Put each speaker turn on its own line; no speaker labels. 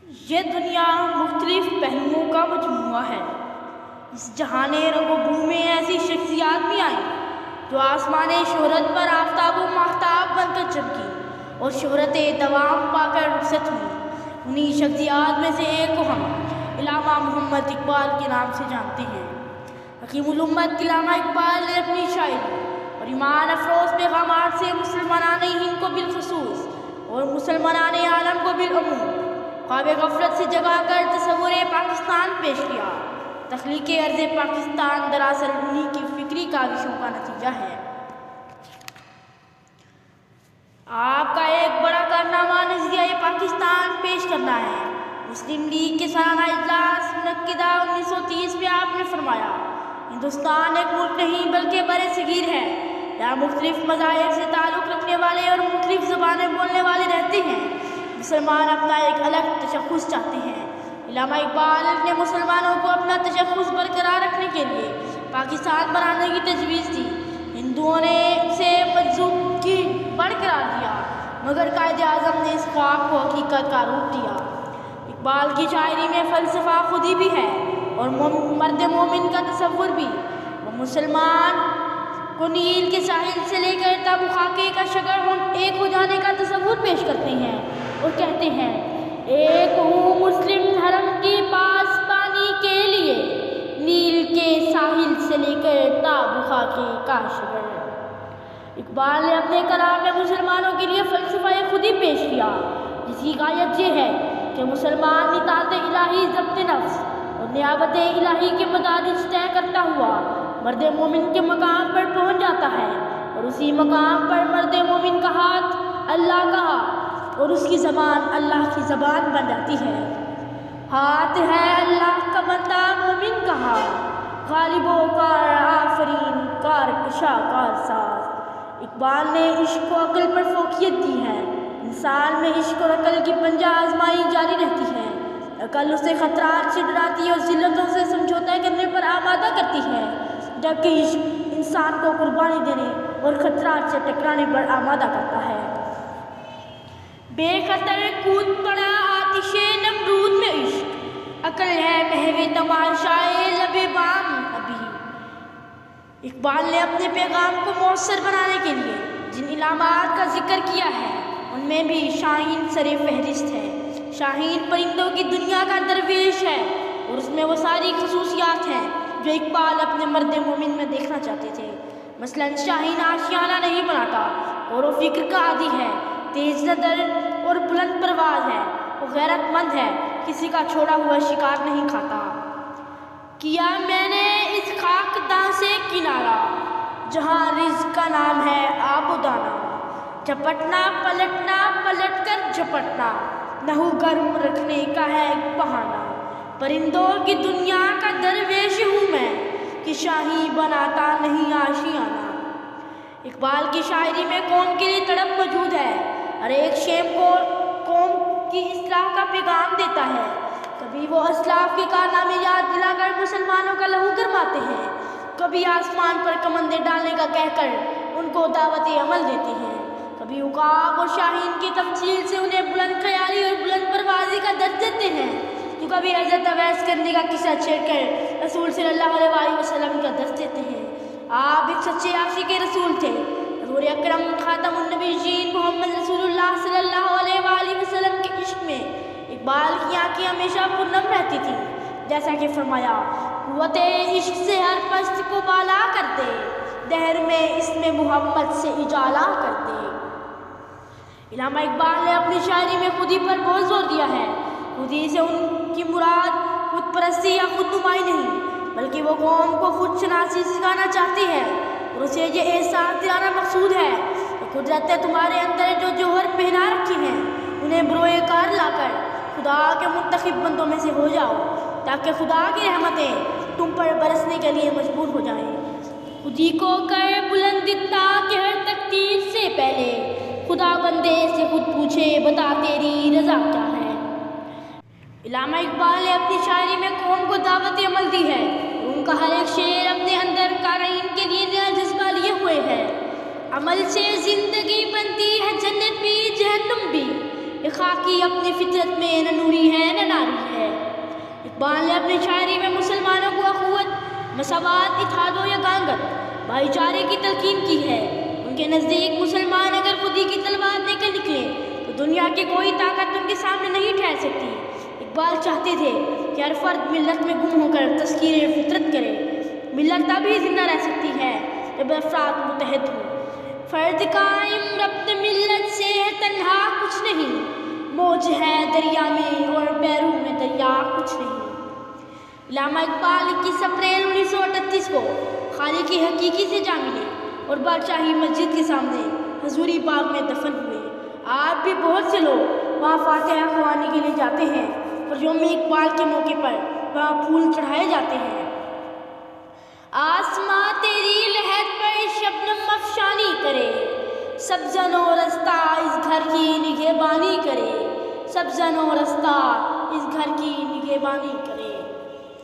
یہ دنیا مختلف پہلوؤں کا مجموعہ ہے۔ اس جہان رنگ و بو میں ایسی شخصیات بھی آئیں جو آسمان شہرت پر آفتاب و ماہتاب بن کر چمکی اور شہرت دوام پا کر رخصت ہوئی۔ انہی شخصیات میں سے ایک کو ہم علامہ محمد اقبال کے نام سے جانتے ہیں۔ حکیم الامت علامہ اقبال نے اپنی شاعری اور ایمان افروز پیغامات سے مسلمانان ہند کو بالخصوص اور مسلمانان عالم کو بالعموم خواب غفلت سے جگا کر تصور پاکستان پیش کیا۔ تخلیق ارض پاکستان دراصل انہی کی فکری کاوشوں کا نتیجہ ہے۔ آپ کا ایک بڑا کارنامہ نظریہ پاکستان پیش کرنا ہے۔ مسلم لیگ کے سالانہ اجلاس منعقدہ 1930 میں آپ نے فرمایا، ہندوستان ایک ملک نہیں بلکہ بر صغیر ہے، یہاں مختلف مذاہب سے تعلق رکھنے والے اور مختلف زبانیں بولنے والے رہتے ہیں۔ مسلمان اپنا ایک الگ تشخص چاہتے ہیں۔ علامہ اقبال نے مسلمانوں کو اپنا تشخص برقرار رکھنے کے لیے پاکستان بنانے کی تجویز دی۔ ہندوؤں نے اسے مجذوب کی بڑھ قرار دیا، مگر قائد اعظم نے اس خواب کو حقیقت کا روپ دیا۔ اقبال کی شاعری میں فلسفہ خودی بھی ہے اور مرد مومن کا تصور بھی۔ وہ مسلمان کو نیل کے ساحل سے لے کر تا بخاکے کا شکر ایک ہو جانے کا تصور پیش کرتے ہیں اور کہتے ہیں، ایک ہوں مسلم حرم کی پاسبانی کے لیے، نیل کے ساحل سے لے کر تا بخاکے کا شکر۔ اقبال نے اپنے کلام میں مسلمانوں کے لیے فلسفہ خودی پیش کیا، جس کی غایت یہ ہے کہ مسلمان اطاعت الہی ضبط نفس اور نیابت الہی کے مدارج طے کرتا ہوا مرد مومن کے مقام پر پہنچ جاتا ہے، اور اسی مقام پر مرد مومن کا ہاتھ اللہ کا ہاتھ اور اس کی زبان اللہ کی زبان بن جاتی ہے۔ ہاتھ ہے اللہ کا بندہ مومن کا ہاتھ، غالب و کار آفرین کار کشا کار ساز۔ اقبال نے عشق و عقل پر فوقیت دی ہے۔ انسان میں عشق اور عقل کی پنجہ آزمائی جاری رہتی ہے۔ عقل اسے خطرات سے ڈراتی اور ذلتوں سے سمجھوتا کرنے پر آمادہ کرتی ہے، جبکہ عشق انسان کو قربانی دینے اور خطرات سے ٹکرانے پر آمادہ کرتا ہے۔ بے خطر کود پڑا آتش نمرود میں عشق، عقل ہے محو تماشائے لب بام ابھی۔ اقبال نے اپنے پیغام کو مؤثر بنانے کے لیے جن علامات کا ذکر کیا ہے ان میں بھی شاہین سر فہرست ہے۔ شاہین پرندوں کی دنیا کا درویش ہے اور اس میں وہ ساری خصوصیات ہیں جو اقبال اپنے مرد مومن میں دیکھنا چاہتے تھے۔ مثلاً شاہین آشیانہ نہیں بناتا اور وہ فکر کا عادی ہے، تیز نظر اور بلند پرواز ہے، وہ غیرت مند ہے، کسی کا چھوڑا ہوا شکار نہیں کھاتا۔ کیا میں نے اس خاک داں سے کنارہ، جہاں رزق کا نام ہے آب و دانہ، جھپٹنا پلٹنا پلٹ کر جھپٹنا، نحو گرم رکھنے کا ہے ایک بہانہ۔ پرندوں کی دنیا کا درویش ہوں میں کہ شاہی بناتا نہیں آشیانہ۔ اقبال کی شاعری میں قوم کے لیے تڑپ موجود ہے۔ ہر ایک شیم کو قوم کی اصلاح کا پیغام دیتا ہے۔ کبھی وہ اسلاف کے کارنامے یاد دلا کر مسلمانوں کا لہو گرماتے ہیں، کبھی آسمان پر کمندیں ڈالنے کا کہہ کر ان کو دعوت عمل دیتے ہیں، کبھی عقاب اور شاہین کی تمثیل سے انہیں بلند خیالی اور بلند پروازی کا درس دیتے ہیں، تو کبھی حضرت اویس کرنے کا قصہ چھیڑ کر رسول صلی اللہ علیہ وسلم کا درس دیتے ہیں۔ آپ ایک سچے عاشق رسول تھے۔ حضور اکرم خاتم النبیین محمد رسول اللہ صلی اللہ علیہ وسلم کے عشق میں اقبال کی آنکھیں ہمیشہ پرنم رہتی تھیں، جیسا کہ فرمایا، قوت عشق سے ہر پست کو بالا کر دے، دہر میں اس میں محمد سے اجالا کر دے۔ علامہ اقبال نے اپنی شاعری میں خودی پر بہت زور دیا ہے۔ خودی سے ان کی مراد خود پرستی یا خود نمائی نہیں، بلکہ وہ قوم کو خود شناسی سکھانا چاہتی ہے اور اسے یہ احساس دلانا مقصود ہے کہ قدرت تمہارے اندر جو جوہر پہنا رکھی ہیں انہیں بروئے کار لا کر خدا کے منتخب بندوں میں سے ہو جاؤ، تاکہ خدا کی رحمتیں تم پر برسنے کے لیے مجبور ہو جائیں۔ خودی کو کر بلند تاکہ ہر تقدیر سے پہلے خدا بندے سے خود پوچھے بتا تیری رضا کیا ہے۔ علامہ اقبال نے اپنی شاعری میں قوم کو دعوت عمل دی ہے اور ان کا ہر ایک شعر اپنے اندر قارئین کے لیے نیا جذبہ لیے ہوئے ہے۔ عمل سے زندگی بنتی ہے جنت بھی جہنم بھی، خاکی اپنی فطرت میں نہ نوری ہے نہ اقبال نے اپنی شاعری میں مسلمانوں کو اخوت، مساوات، اتحاد و یگانگت، بھائی چارے کی تلقین کی ہے۔ ان کے نزدیک مسلمان اگر خودی کی تلوار لے کر نکلیں تو دنیا کی کوئی طاقت ان کے سامنے نہیں ٹھہر سکتی۔ اقبال چاہتے تھے کہ ہر فرد ملت میں گم ہو کر تذکیر فطرت کرے۔ ملت تبھی زندہ رہ سکتی ہے جب افراد متحد ہوں۔ فرد قائم ربط ملت سے ہے تنہا کچھ نہیں، موج ہے دریا میں اور بیرون دریا کچھ نہیں۔ علامہ اقبال 21 اپریل 1938 کو خالق حقیقی سے جا ملے اور بادشاہی مسجد کے سامنے حضوری باغ میں دفن ہوئے۔ آج بھی بہت سے لوگ وہاں فاتحہ خوانے کے لیے جاتے ہیں اور یوم اقبال کے موقع پر وہاں پھول چڑھائے جاتے ہیں۔ آسماں تیری لہر پر شبنم افشانی کرے، سبزن و رستہ اس گھر کی نگہبانی کرے، سبزن و رستہ اس گھر کی نگہبانی کرے۔